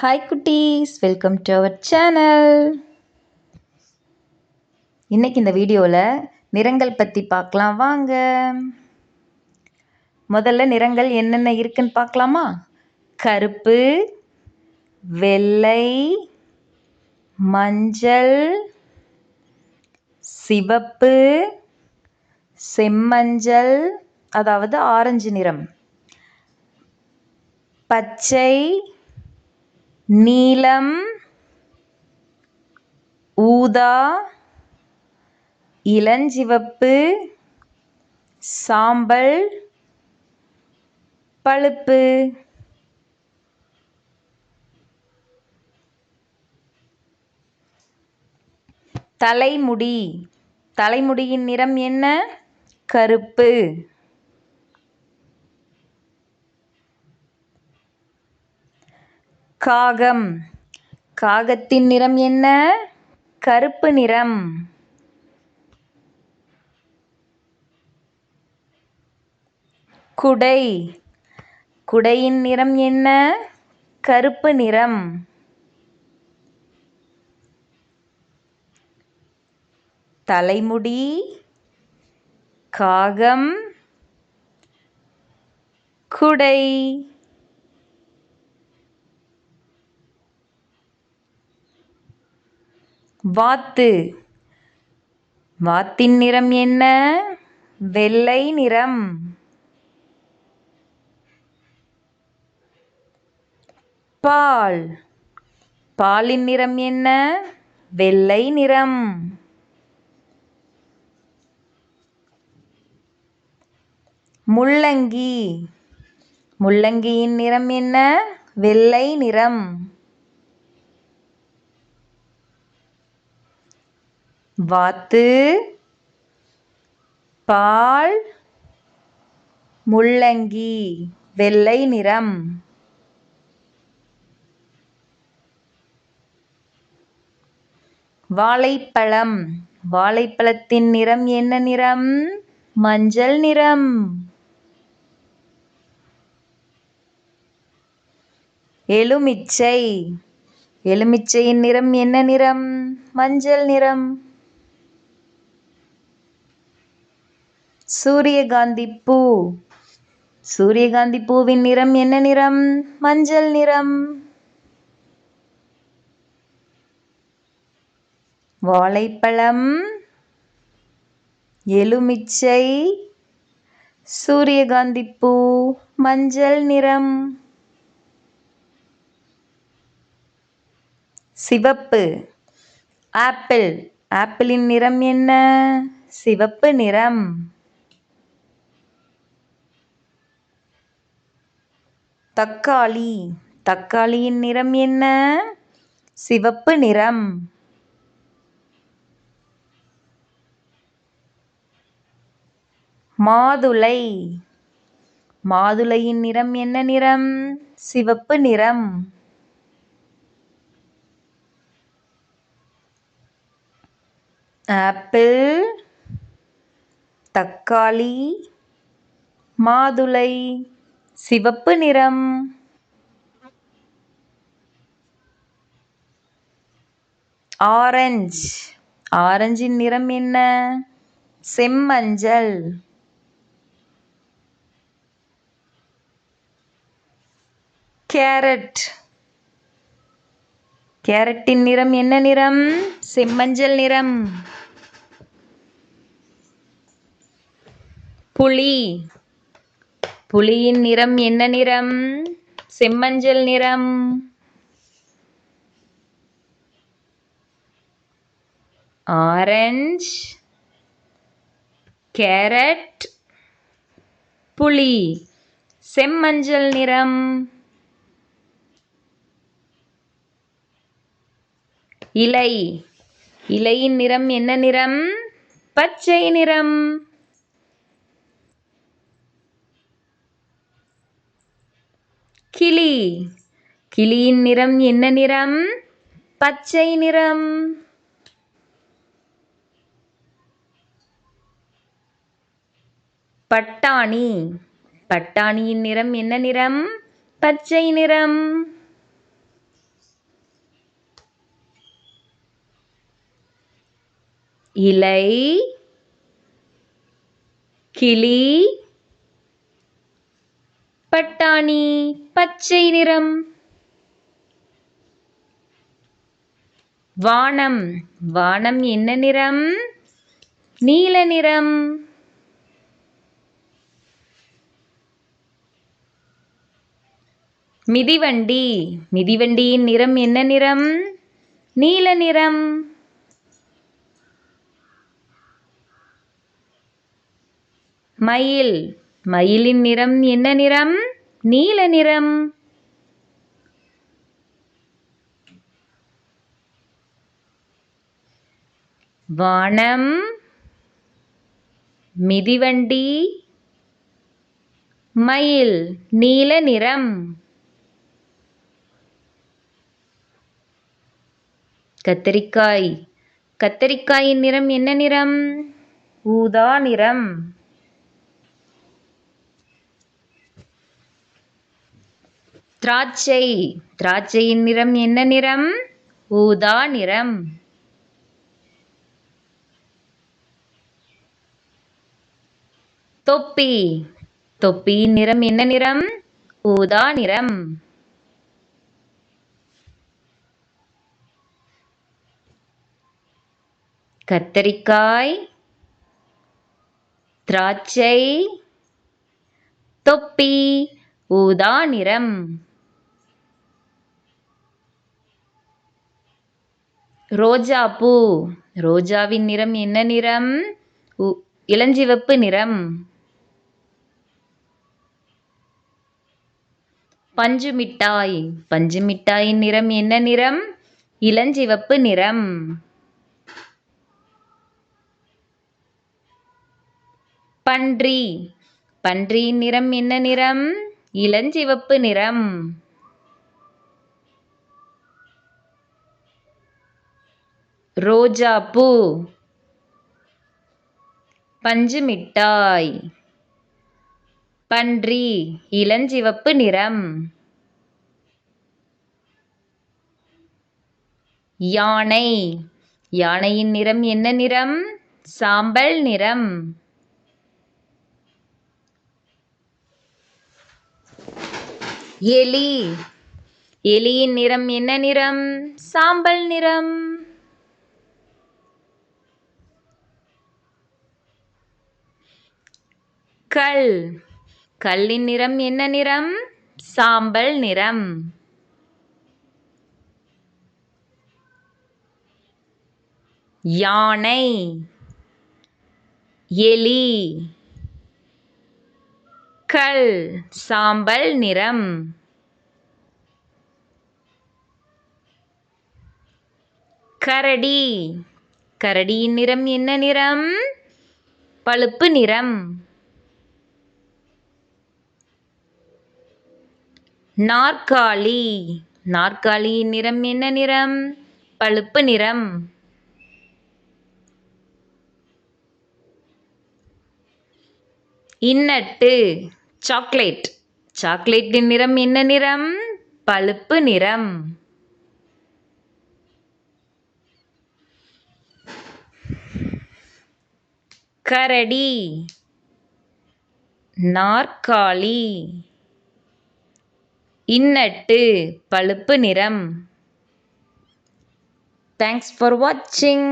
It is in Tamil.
ஹாய் குட்டீஸ், வெல்கம் டு அவர் சேனல். இன்னைக்கு இந்த வீடியோவில் நிறங்கள் பற்றி பார்க்கலாம் வாங்க. முதல்ல நிறங்கள் என்னென்ன இருக்குன்னு பார்க்கலாமா? கருப்பு, வெள்ளை, மஞ்சள், சிவப்பு, செம்மஞ்சள் அதாவது ஆரஞ்சு நிறம், பச்சை, நீலம், ஊதா, இளஞ்சிவப்பு, சாம்பல், பழுப்பு. தலைமுடி, தலைமுடியின் நிறம் என்ன? கருப்பு. காகம், காகத்தின் நிறம் என்ன? கருப்பு நிறம். குடை, குடையின் நிறம் என்ன? கருப்பு நிறம். தலைமுடி, காகம், குடை. வாத்து, வாத்தின் நிறம் என்ன? வெள்ளை நிறம். பால், பாலின் நிறம் என்ன? வெள்ளை நிறம். முள்ளங்கி, முள்ளங்கியின் நிறம் என்ன? வெள்ளை நிறம். வாத்து, பால், முள்ளங்கி, வெள்ளை நிறம். வாழைப்பழம், வாழைப்பழத்தின் நிறம் என்ன நிறம்? மஞ்சள் நிறம். எலுமிச்சை, எலுமிச்சையின் நிறம் என்ன நிறம்? மஞ்சள் நிறம். சூரியகாந்தி பூ, சூரியகாந்தி பூவின் நிறம் என்ன நிறம்? மஞ்சள் நிறம். வாழைப்பழம், எலுமிச்சை, சூரியகாந்தி பூ, மஞ்சள் நிறம். சிவப்பு, ஆப்பிள், ஆப்பிளின் நிறம் என்ன? சிவப்பு நிறம். தக்காளி, தக்காளியின் நிறம் என்ன? சிவப்பு நிறம். மாதுளை, மாதுளையின் நிறம் என்ன நிறம்? சிவப்பு நிறம். ஆப்பிள், தக்காளி, மாதுளை, சிவப்பு நிறம். ஆரஞ்சு, ஆரஞ்சின் நிறம் என்ன? செம்மஞ்சள். கேரட், கேரட்டின் நிறம் என்ன நிறம்? செம்மஞ்சள் நிறம். புளி, புளியின் நிறம் என்ன நிறம்? செம்மஞ்சள் நிறம். ஆரஞ்சு, கேரட், புளி, செம்மஞ்சள் நிறம். இலை, இலையின் நிறம் என்ன நிறம்? பச்சை நிறம். கிளி, கிளியின் நிறம் என்ன நிறம்? பச்சை நிறம். பட்டாணி, பட்டாணியின் நிறம் என்ன நிறம்? பச்சை நிறம். இலை, கிளி, பட்டாணி பச்சை நிறம். வானம், வானம் என்ன நிறம்? நீல நிறம். மிதிவண்டி, மிதிவண்டியின் நிறம் என்ன நிறம்? நீல நிறம். மயில், மயிலின் நிறம் என்ன நிறம்? நீல நிறம். வானம், மிதிவண்டி, மயில் நீல நிறம். கத்தரிக்காய், கத்தரிக்காயின் நிறம் என்ன நிறம்? ஊதா நிறம். திராட்சை, திராட்சையின் நிறம் என்ன நிறம்? ஊதா நிறம். தொப்பி, தொப்பியின் நிறம் என்ன நிறம்? ஊதா நிறம். கத்தரிக்காய், திராட்சை, தொப்பி, ஊதா நிறம். ரோஜாப்பூ, ரோஜாவின் நிறம் என்ன நிறம்? இளஞ்சிவப்பு நிறம். பஞ்சு மிட்டாய், பஞ்சு மிட்டாயின் நிறம் என்ன நிறம்? இளஞ்சிவப்பு நிறம். பன்றி, பன்றியின் நிறம் என்ன நிறம்? இளஞ்சிவப்பு நிறம். ரோஜாப்பூ, பஞ்சு மிட்டாய், பன்றி இளஞ்சிவப்பு நிறம். யானை, யானையின் நிறம் என்ன நிறம்? சாம்பல் நிறம். எலி, எலியின் நிறம் என்ன நிறம்? சாம்பல் நிறம். கல், கல்லின் நிறம் என்ன நிறம்? சாம்பல் நிறம். யானை, எலி, கல், சாம்பல் நிறம். கரடி, கரடியின் நிறம் என்ன நிறம்? பழுப்பு நிறம். நாற்காலி, நாற்காலியின் நிறம் என்ன நிறம்? பழுப்பு நிறம். இன்னட்டு, சாக்லேட், சாக்லேட்டின் நிறம் என்ன நிறம்? பழுப்பு நிறம். கரடி, நாற்காலி, இன்னட்டு பழுப்பு நிறம். Thanks for watching.